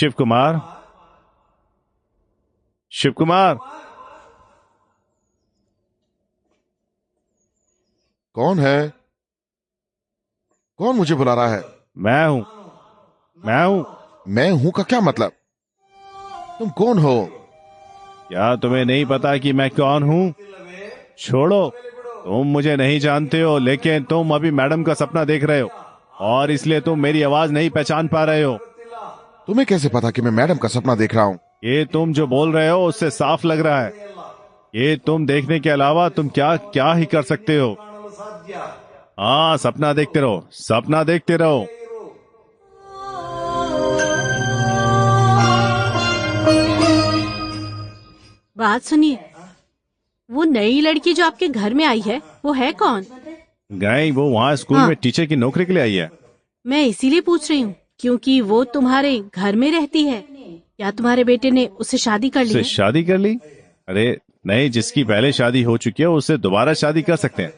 शिव कुमार, शिव कुमार। कौन है? कौन मुझे बुला रहा है? मैं हूं, मैं हूं। मैं हूं का क्या मतलब? तुम कौन हो? क्या तुम्हें नहीं पता कि मैं कौन हूं? छोड़ो, तुम मुझे नहीं जानते हो, लेकिन तुम अभी मैडम का सपना देख रहे हो और इसलिए तुम मेरी आवाज नहीं पहचान पा रहे हो। तुम्हें कैसे पता कि मैं मैडम का सपना देख रहा हूं? ये तुम जो बोल रहे हो उससे साफ लग रहा है। ये तुम देखने के अलावा तुम क्या क्या ही कर सकते हो। हाँ, सपना देखते रहो, सपना देखते रहो। बात सुनिए, वो नई लड़की जो आपके घर में आई है वो है कौन? गई वो वहाँ स्कूल हाँ, में टीचर की नौकरी के लिए आई है। मैं इसीलिए पूछ रही हूँ क्योंकि वो तुम्हारे घर में रहती है। या तुम्हारे बेटे ने उससे शादी कर ली उससे है? शादी कर ली? अरे नहीं, जिसकी पहले शादी हो चुकी है उससे दोबारा शादी कर सकते हैं।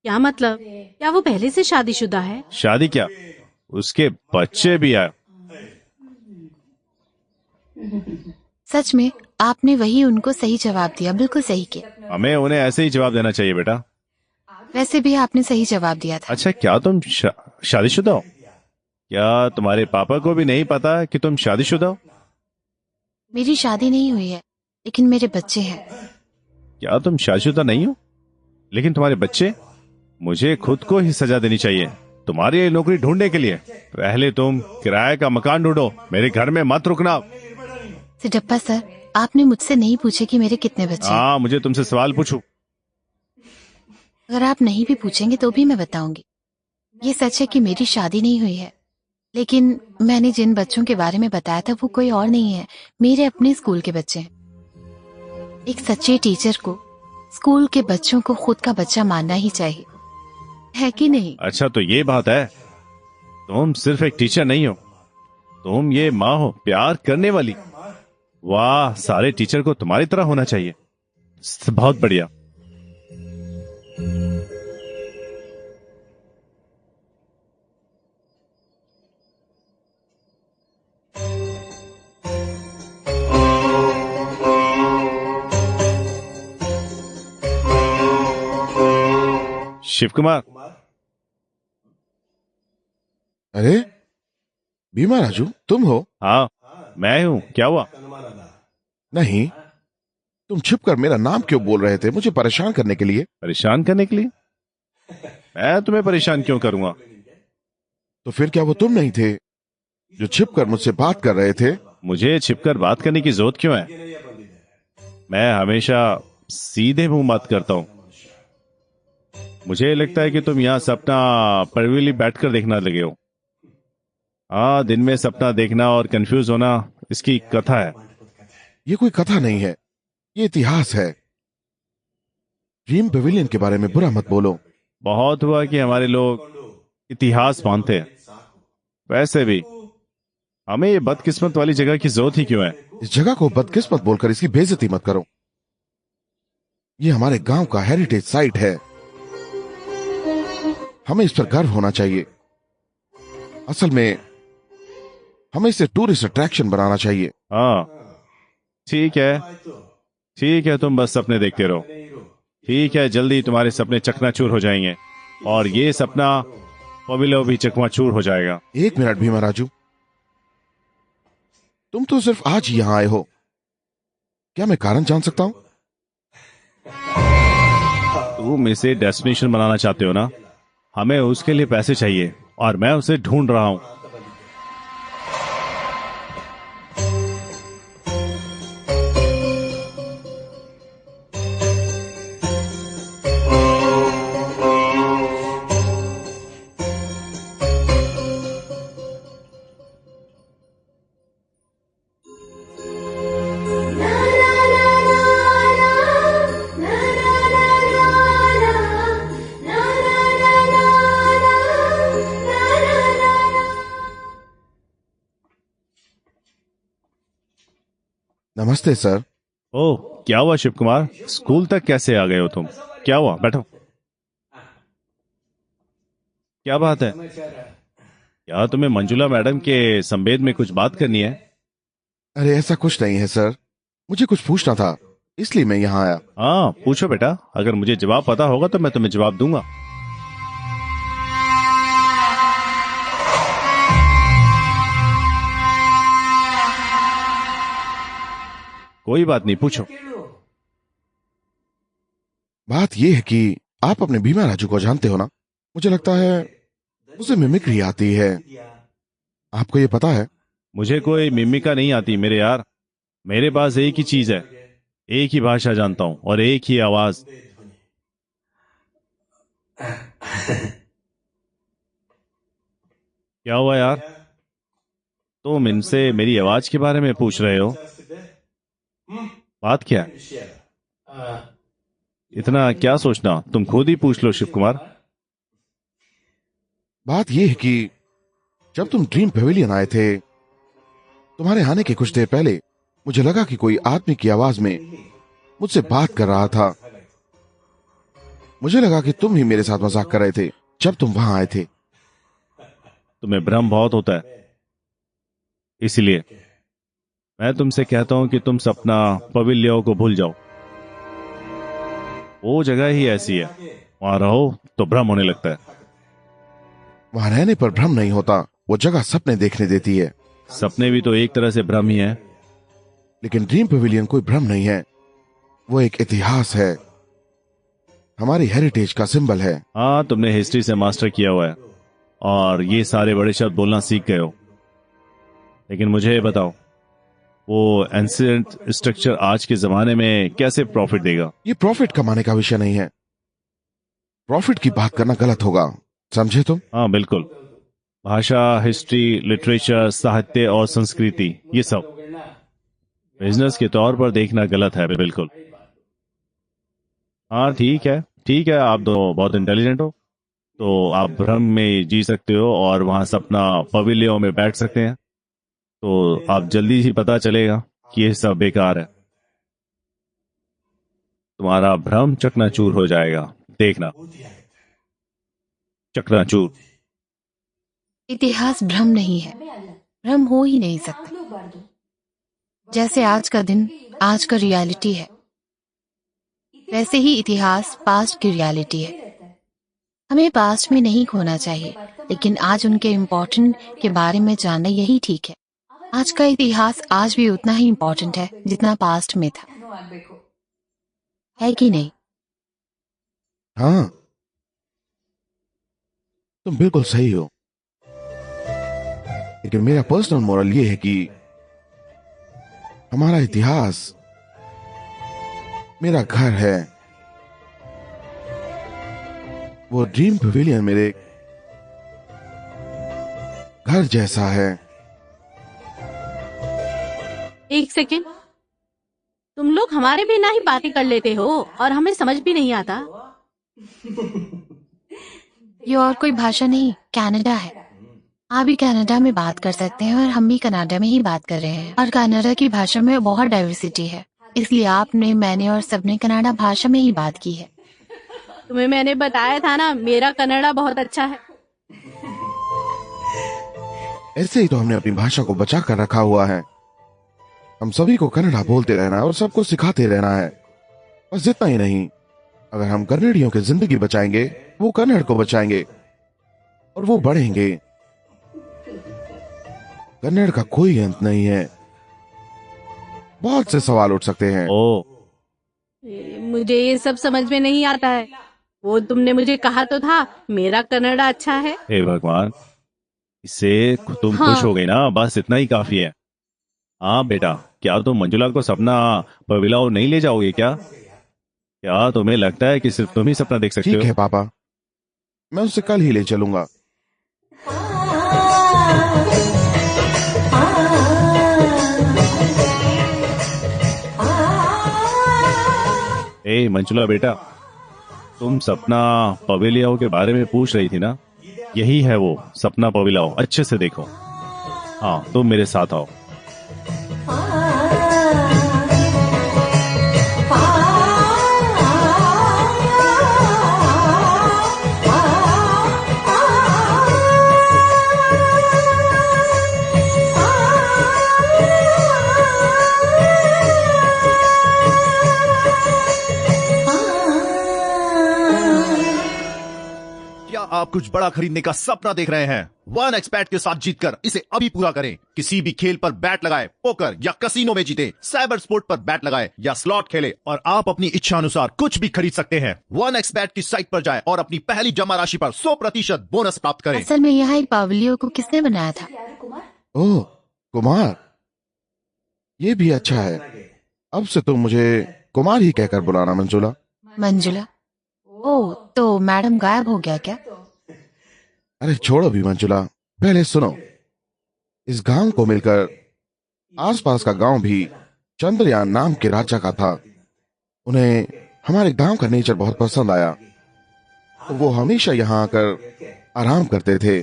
क्या मतलब? क्या वो पहले से शादीशुदा है? शादी क्या, उसके बच्चे भी आए। सच में आपने वही उनको सही जवाब दिया, बिल्कुल सही किया। हमें उन्हें ऐसे ही जवाब देना चाहिए बेटा। वैसे भी आपने सही जवाब दिया था। अच्छा, क्या तुम शादीशुदा हो? क्या तुम्हारे पापा को भी नहीं पता कि तुम शादीशुदा हो? मेरी शादी नहीं हुई है, लेकिन मेरे बच्चे हैं। क्या तुम शादीशुदा नहीं हो लेकिन तुम्हारे बच्चे? मुझे खुद को ही सजा देनी चाहिए तुम्हारी ये नौकरी ढूंढने के लिए। पहले तुम किराए का मकान ढूंढो, मेरे घर में मत रुकना। सिद्धप्पा सर, आपने मुझसे नहीं पूछे कि मेरे कितने बच्चे हैं। हाँ, मुझे तुमसे सवाल पूछूं? अगर आप नहीं भी पूछेंगे तो भी मैं बताऊंगी। ये सच है कि मेरी शादी नहीं हुई है, लेकिन मैंने जिन बच्चों के बारे में बताया था वो कोई और नहीं है, मेरे अपने स्कूल के बच्चे हैं। एक सच्चे टीचर को स्कूल के बच्चों को खुद का बच्चा मानना ही चाहिए, है कि नहीं? अच्छा, तो ये बात है। तुम सिर्फ एक टीचर नहीं हो, तुम ये माँ हो, प्यार करने वाली। वाह, सारे टीचर को तुम्हारी तरह होना चाहिए। बहुत बढ़िया। शिव कुमार। अरे भीमा राजू, तुम हो? हाँ, मैं हूँ। क्या हुआ? नहीं, तुम छिपकर मेरा नाम क्यों बोल रहे थे? मुझे परेशान करने के लिए? परेशान करने के लिए? मैं तुम्हें परेशान क्यों करूंगा? तो फिर क्या वो तुम नहीं थे जो छिपकर मुझसे बात कर रहे थे? मुझे छिपकर बात करने की जरूरत क्यों है? मैं हमेशा सीधे मुंह बात करता हूँ। मुझे लगता है कि तुम यहाँ सपना परवीली बैठकर देखना लगे हो। हाँ, दिन में सपना देखना और कंफ्यूज होना इसकी कथा है। ये कोई कथा नहीं है, ये इतिहास है। ड्रीम पवेलियन के बारे में बुरा मत बोलो। बहुत हुआ कि हमारे लोग इतिहास मानते हैं। वैसे भी हमें ये बदकिस्मत वाली जगह की जरूरत ही क्यों है? इस जगह को बदकिस्मत बोलकर इसकी बेइज्जती मत करो। ये हमारे गांव का हेरिटेज साइट है, हमें इस पर गर्व होना चाहिए। असल में हमें इसे टूरिस्ट अट्रैक्शन बनाना चाहिए। हाँ, ठीक है, ठीक है, तुम बस सपने देखते रहो। ठीक है, जल्दी तुम्हारे सपने चकनाचूर हो जाएंगे और ये सपना पविलो भी चकनाचूर हो जाएगा। एक मिनट भीमा राजू, तुम तो सिर्फ आज ही यहां आए हो, क्या मैं कारण जान सकता हूं? तुम इसे डेस्टिनेशन बनाना चाहते हो ना? हमें उसके लिए पैसे चाहिए और मैं उसे ढूंढ रहा हूं। नमस्ते सर। ओह, क्या हुआ शिव कुमार? स्कूल तक कैसे आ गए हो तुम? क्या हुआ? बैठो। क्या बात है? क्या तुम्हें मंजुला मैडम के संवेद में कुछ बात करनी है? अरे ऐसा कुछ नहीं है सर, मुझे कुछ पूछना था, इसलिए मैं यहाँ आया। हाँ पूछो बेटा, अगर मुझे जवाब पता होगा तो मैं तुम्हें जवाब दूंगा। कोई बात नहीं, पूछो। बात यह है कि आप अपने भीमा राजू को जानते हो ना? मुझे लगता है उसे मिमिक्री आती है, आपको ये पता है? मुझे कोई मिमिका नहीं आती मेरे यार, मेरे पास एक ही चीज है, एक ही भाषा जानता हूं और एक ही आवाज। क्या हुआ यार, तुम इनसे मेरी आवाज के बारे में पूछ रहे हो? बात क्या है? इतना क्या सोचना, तुम खुद ही पूछ लो शिव कुमार। बात यह है कि जब तुम ड्रीम पेविलियन आए थे, तुम्हारे आने के कुछ देर पहले मुझे लगा कि कोई आदमी की आवाज में मुझसे बात कर रहा था। मुझे लगा कि तुम ही मेरे साथ मजाक कर रहे थे जब तुम वहां आए थे। तुम्हें भ्रम बहुत होता है, इसलिए मैं तुमसे कहता हूं कि तुम सपना पवेलियन को भूल जाओ। वो जगह ही ऐसी है, वहां रहो तो भ्रम होने लगता है। वहां रहने पर भ्रम नहीं होता, वो जगह सपने देखने देती है। सपने भी तो एक तरह से भ्रम ही है। लेकिन ड्रीम पेविलियन कोई भ्रम नहीं है, वो एक इतिहास है, हमारी हेरिटेज का सिंबल है। हाँ तुमने हिस्ट्री से मास्टर किया हुआ है और ये सारे बड़े शब्द बोलना सीख गए हो, लेकिन मुझे ये बताओ, वो एंशिएंट स्ट्रक्चर आज के जमाने में कैसे प्रॉफिट देगा? ये प्रॉफिट कमाने का विषय नहीं है, प्रॉफिट की बात करना गलत होगा, समझे तुम? हाँ बिल्कुल, भाषा, हिस्ट्री, लिटरेचर, साहित्य और संस्कृति, ये सब बिजनेस के तौर पर देखना गलत है, बिल्कुल। हाँ ठीक है, ठीक है, आप दो बहुत इंटेलिजेंट हो, तो आप भ्रम में जी सकते हो और वहां सपना पवेलियन में बैठ सकते हैं, तो आप जल्दी ही पता चलेगा कि ये सब बेकार है। तुम्हारा भ्रम चकनाचूर हो जाएगा, देखना, चकनाचूर। इतिहास भ्रम नहीं है, भ्रम हो ही नहीं सकता। जैसे आज का दिन आज का रियलिटी है, वैसे ही इतिहास पास्ट की रियलिटी है। हमें पास्ट में नहीं खोना चाहिए, लेकिन आज उनके इम्पोर्टेंट के बारे में जानना यही ठीक है। आज का इतिहास आज भी उतना ही इम्पोर्टेंट है जितना पास्ट में था, है कि नहीं? हाँ तुम बिल्कुल सही हो, लेकिन मेरा पर्सनल मोरल ये है कि हमारा इतिहास मेरा घर है, वो ड्रीम पेविलियन मेरे घर जैसा है। एक सेकेंड, तुम लोग हमारे बिना ही बातें कर लेते हो और हमें समझ भी नहीं आता। ये और कोई भाषा नहीं, कनाडा है। आप भी कनाडा में बात कर सकते हैं और हम भी कनाडा में ही बात कर रहे हैं, और कनाडा की भाषा में बहुत डाइवर्सिटी है, इसलिए आपने, मैंने और सबने कनाडा भाषा में ही बात की है। तुम्हें मैंने बताया था ना, मेरा कन्नड़ा बहुत अच्छा है। ऐसे ही तो हमने अपनी भाषा को बचा कर रखा हुआ है। हम सभी को कन्नड़ा बोलते रहना है और सबको सिखाते रहना है, बस इतना ही नहीं। अगर हम कन्नड़ियों की जिंदगी बचाएंगे, वो कन्नड़ को बचाएंगे और वो बढ़ेंगे। कन्नड़ का कोई अंत नहीं है, बहुत से सवाल उठ सकते हैं। ओ, मुझे ये सब समझ में नहीं आता है। वो तुमने मुझे कहा तो था मेरा कन्नड़ा अच्छा है। हे भगवान, इससे तुम हाँ। खुश हो गई ना, बस इतना ही काफी है। हाँ बेटा, क्या तुम मंजुला को सपना पवेलियन नहीं ले जाओगे क्या? क्या तुम्हें लगता है कि सिर्फ तुम ही सपना देख सकते ठीक हो? है पापा, मैं उसे कल ही ले चलूंगा। ए मंजुला बेटा, तुम सपना पवेलियन के बारे में पूछ रही थी ना, यही है वो सपना पवेलियन, अच्छे से देखो। हाँ तुम मेरे साथ आओ। आप कुछ बड़ा खरीदने का सपना देख रहे हैं, वन एक्सपैट के साथ जीतकर इसे अभी पूरा करें। किसी भी खेल पर बैट लगाए, पोकर या कसिनो में जीते, साइबर स्पोर्ट पर बैट लगाए या स्लॉट खेले और आप अपनी इच्छा अनुसार कुछ भी खरीद सकते हैं। वन एक्सपैट की साइट पर जाएं और अपनी पहली जमा राशि पर 100% बोनस प्राप्त करें। असल में यहाँ एक पावलियो को किसने बनाया था? ओह कुमार, ये भी अच्छा है। अब से तुम मुझे कुमार ही कहकर बुलाना मंजुला। मंजुला? ओह, तो मैडम गायब हो गया क्या? अरे छोड़ो भी मंजुला, पहले सुनो। इस गांव को मिलकर आसपास का गांव भी चंद्रयान नाम के राजा का था। उन्हें हमारे गांव का नेचर बहुत पसंद आया, तो वो हमेशा यहाँ आकर आराम करते थे।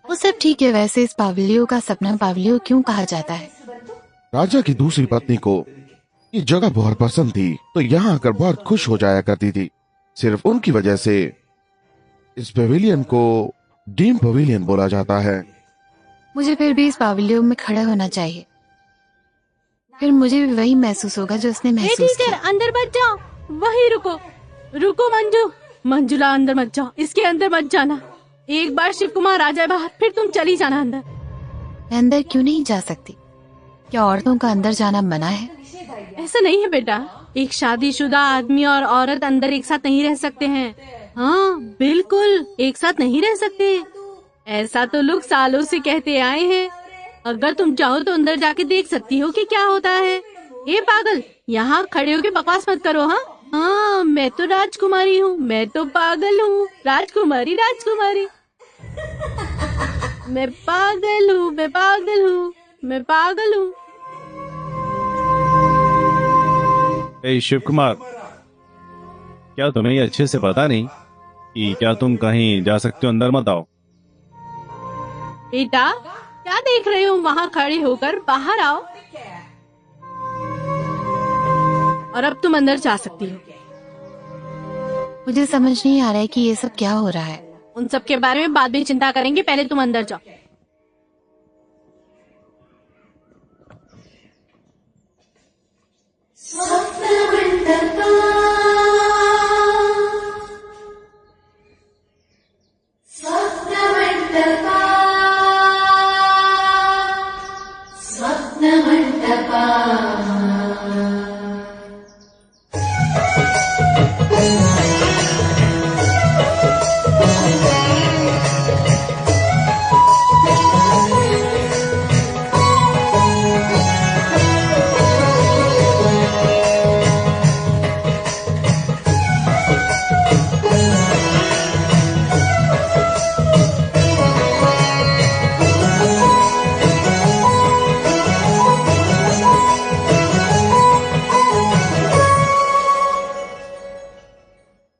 वो सब ठीक है, वैसे इस पावलियो का सपना पावलियो क्यों कहा जाता है? राजा की दूसरी पत्नी को ये जगह बहुत पसंद थी, तो यहाँ आकर बहुत खुश हो जाया करती थी। सिर्फ उनकी वजह से इस पवेलियन को ड्रीम पवेलियन बोला जाता है। मुझे फिर भी इस पावलियो में खड़ा होना चाहिए, फिर मुझे भी वही महसूस होगा जो उसने महसूस टीचर किया। अंदर मत जाओ, वही रुको। रुको मंजुला अंदर मत जाओ, इसके अंदर मत जाना। एक बार शिव कुमार आ जाए बाहर, फिर तुम चली जाना अंदर। मैं अंदर क्यों नहीं जा सकती? क्या औरतों का अंदर जाना मना है? ऐसा नहीं है बेटा, एक शादीशुदा आदमी और औरत अंदर एक साथ नहीं रह सकते हैं। हाँ बिल्कुल, एक साथ नहीं रह सकते। ऐसा तो लोग सालों से कहते आए हैं। अगर तुम चाहो तो अंदर जाके देख सकती हो कि क्या होता है। ये पागल, यहाँ खड़े होके बकवास मत करो। हाँ मैं तो राजकुमारी हूँ, मैं तो पागल हूँ। राजकुमारी राजकुमारी मैं पागल हूँ, मैं पागल हूँ, मैं पागल हूँ। शिव कुमार, क्या तुम्हें ये अच्छे से पता नहीं कि क्या तुम कहीं जा सकते हो? अंदर मत आओ। बेटा क्या देख रहे हो वहाँ खड़े होकर? बाहर आओ और अब तुम अंदर जा सकती हो। मुझे समझ नहीं आ रहा है कि ये सब क्या हो रहा है। उन सब के बारे में बाद में चिंता करेंगे, पहले तुम अंदर जाओ।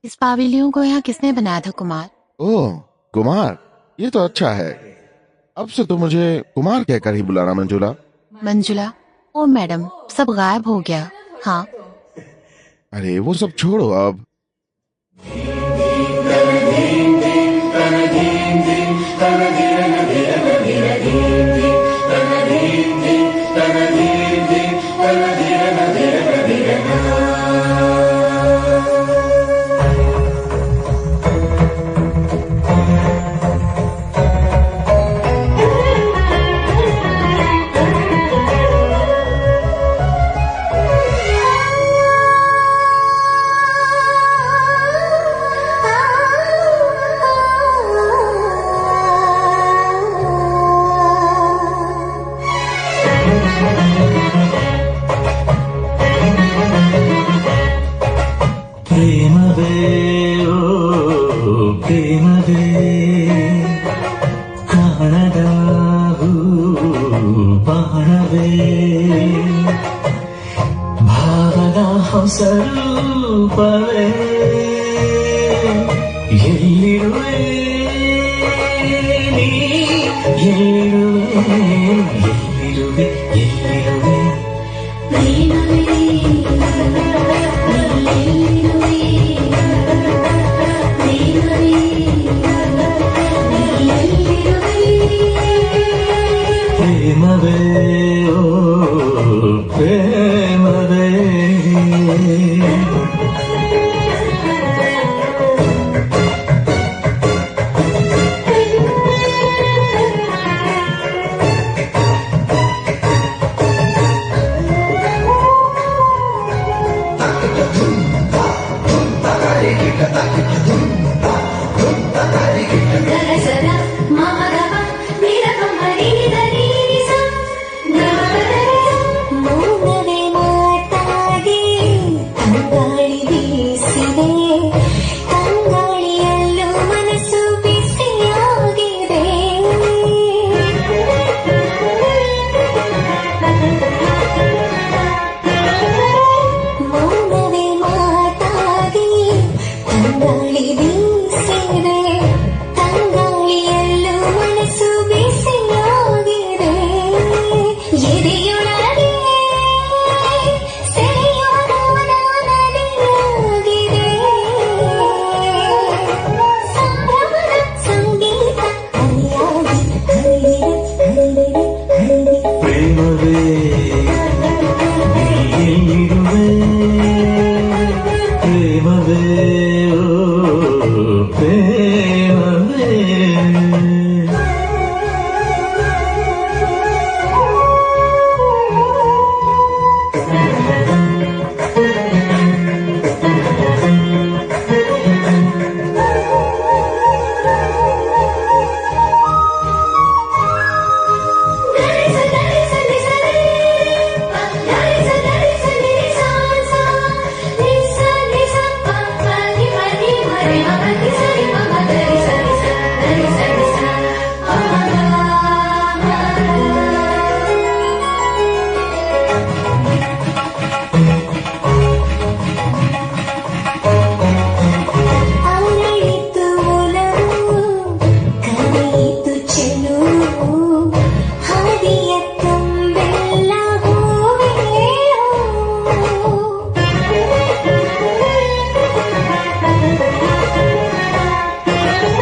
इस पाविलियन को यहाँ किसने बनाया था कुमार? ओह कुमार, ये तो अच्छा है। अब से तो मुझे कुमार कहकर ही बुलाना मंजुला। मंजुला? ओ मैडम, सब गायब हो गया। हाँ अरे वो सब छोड़ो अब। ಪ್ರೇಮವೇ ಓ ಪ್ರೇಮವೇ ಕಾಣದ ಹೂ ಬಾಣವೇ ಭಾವದ ಹೊಸ ರೂಪವೇ ಎಲ್ಲಿರುವೆ ನೀ ಎಲ್ಲಿರುವೆ ಎಲ್ಲಿರುವೆ ಎಲ್ಲಿರುವೆ ಪ್ರೇಮವೇ ಓ ಪ್ರೇಮವೇ